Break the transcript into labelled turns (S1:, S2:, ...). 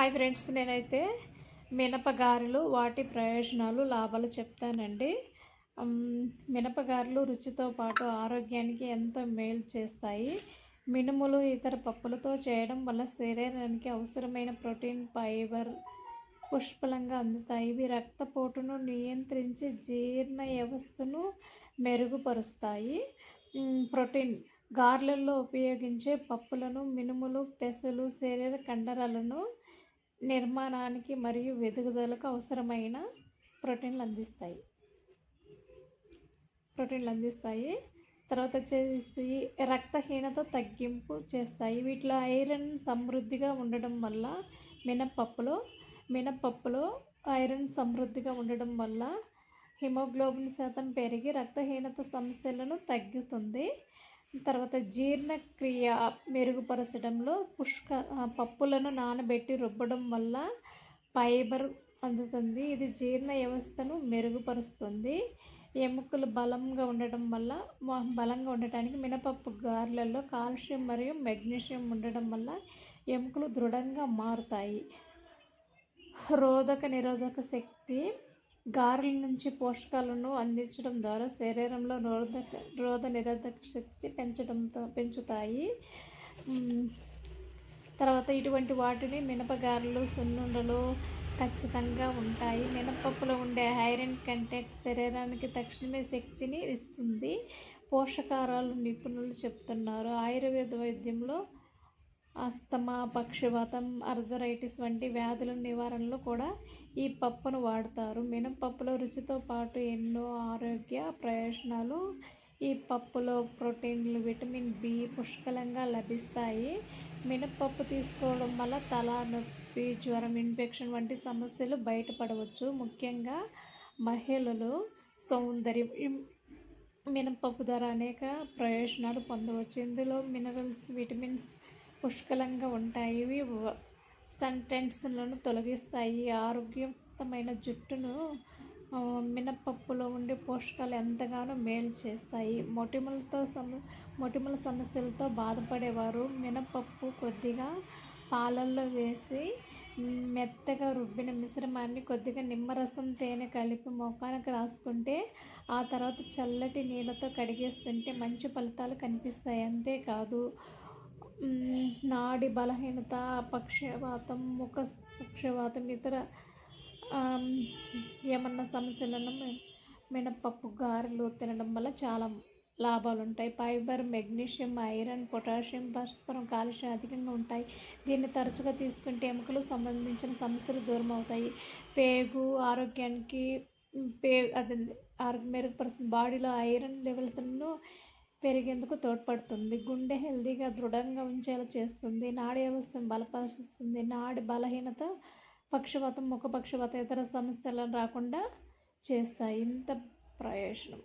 S1: Hi friends, నేనైతే మినపగారెలు వాటి ప్రయోజనాలు లాభాలు చెప్తానండి. మినపగారెలు రుచితో పాటు ఆరోగ్యానికి ఎంతో మేలు చేస్తాయి. మినుములు ఇతర పప్పులతో చేయడం వల్ల శరీరానికి అవసరమైన ప్రోటీన్, ఫైబర్ పుష్కలంగా అందుతాయి. ఇవి రక్తపోటును నియంత్రించి జీర్ణ వ్యవస్థను మెరుగుపరుస్తాయి. ప్రోటీన్ గారెలలో ఉపయోగించే పప్పులను మినుములు, పెసలు శరీర కండరాలను నిర్మాణానికి మరియు ఎదుగుదలకు అవసరమైన ప్రోటీన్లు అందిస్తాయి. తర్వాత వచ్చేసి రక్తహీనత తగ్గింపు చేస్తాయి. వీటిలో ఐరన్ సమృద్ధిగా ఉండడం వల్ల మినపప్పులో ఐరన్ సమృద్ధిగా ఉండడం వల్ల హిమోగ్లోబిన్ శాతం పెరిగి రక్తహీనత సమస్యలను తగ్గుతుంది. తర్వాత జీర్ణక్రియ మెరుగుపరచడంలో పప్పులను నానబెట్టి రుబ్బడం వల్ల ఫైబర్ అందుతుంది. ఇది జీర్ణ వ్యవస్థను మెరుగుపరుస్తుంది. ఎముకలు బలంగా ఉండటానికి మినపప్పు గారెలలో కాల్షియం మరియు మెగ్నీషియం ఉండడం వల్ల ఎముకలు దృఢంగా మారుతాయి. నిరోధక శక్తి గారెల నుంచి పోషకాలను అందించడం ద్వారా శరీరంలో నిరోధక శక్తి పెంచుతాయి. తర్వాత ఇటువంటి వాటిని మినపగారెలు, సున్నుండలు ఖచ్చితంగా ఉంటాయి. మినపప్పులో ఉండే ఐరన్ కంటెంట్ శరీరానికి తక్షణమే శక్తిని ఇస్తుంది. పోషకాహారాలు నిపుణులు చెప్తున్నారు. ఆయుర్వేద వైద్యంలో ఆస్తమా, పక్షవాతం, ఆర్థరైటిస్ వంటి వ్యాధుల నివారణలో కూడా ఈ పప్పును వాడతారు. మినపప్పులో రుచితో పాటు ఎన్నో ఆరోగ్య ప్రయోజనాలు. ఈ పప్పులో ప్రోటీన్లు, విటమిన్ బి పుష్కలంగా లభిస్తాయి. మినపప్పు తీసుకోవడం వల్ల తలనొప్పి, జ్వరం, ఇన్ఫెక్షన్ వంటి సమస్యలు బయటపడవచ్చు. ముఖ్యంగా మహిళలు సౌందర్యం మినపప్పు ద్వారా అనేక ప్రయోజనాలు పొందవచ్చు. ఇందులో మినరల్స్, విటమిన్స్ పుష్కలంగా ఉంటాయి. ఇవి సన్టెన్స్లను తొలగిస్తాయి. ఆరోగ్యవంతమైన జుట్టును మినపప్పులో ఉండే పోషకాలు ఎంతగానో మేలు చేస్తాయి. మొటిమల సమస్యలతో బాధపడేవారు మినపప్పు కొద్దిగా పాలల్లో వేసి మెత్తగా రుబ్బిన మిశ్రమాన్ని కొద్దిగా నిమ్మరసం, తేనె కలిపి ముఖానికి రాసుకుంటే ఆ తర్వాత చల్లటి నీళ్ళతో కడిగేస్తుంటే మంచి ఫలితాలు కనిపిస్తాయి. అంతేకాదు నాడి బలహీనత, పక్షవాతం, పక్షవాతం ఇతర ఏమన్నా సమస్యలను మినపప్పు గారెలు తినడం వల్ల చాలా లాభాలు ఉంటాయి. ఫైబర్, మెగ్నీషియం, ఐరన్, పొటాషియం, పరస్పరం కాల్షియం అధికంగా ఉంటాయి. దీన్ని తరచుగా తీసుకుంటే ఎముకలకు సంబంధించిన సమస్యలు దూరం అవుతాయి. పేగు ఆరోగ్యానికి మెరుగుపరుస్తుంది. బాడీలో ఐరన్ లెవెల్స్ను పెరిగేందుకు తోడ్పడుతుంది. గుండె హెల్దీగా దృఢంగా ఉంచేలా చేస్తుంది. నాడీ వ్యవస్థను బలపరుస్తుంది. నాడి బలహీనత, పక్షవాతం, ముఖ పక్షవాతం ఇతర సమస్యలను రాకుండా చేస్తాయి. ఇంత ప్రయోజనం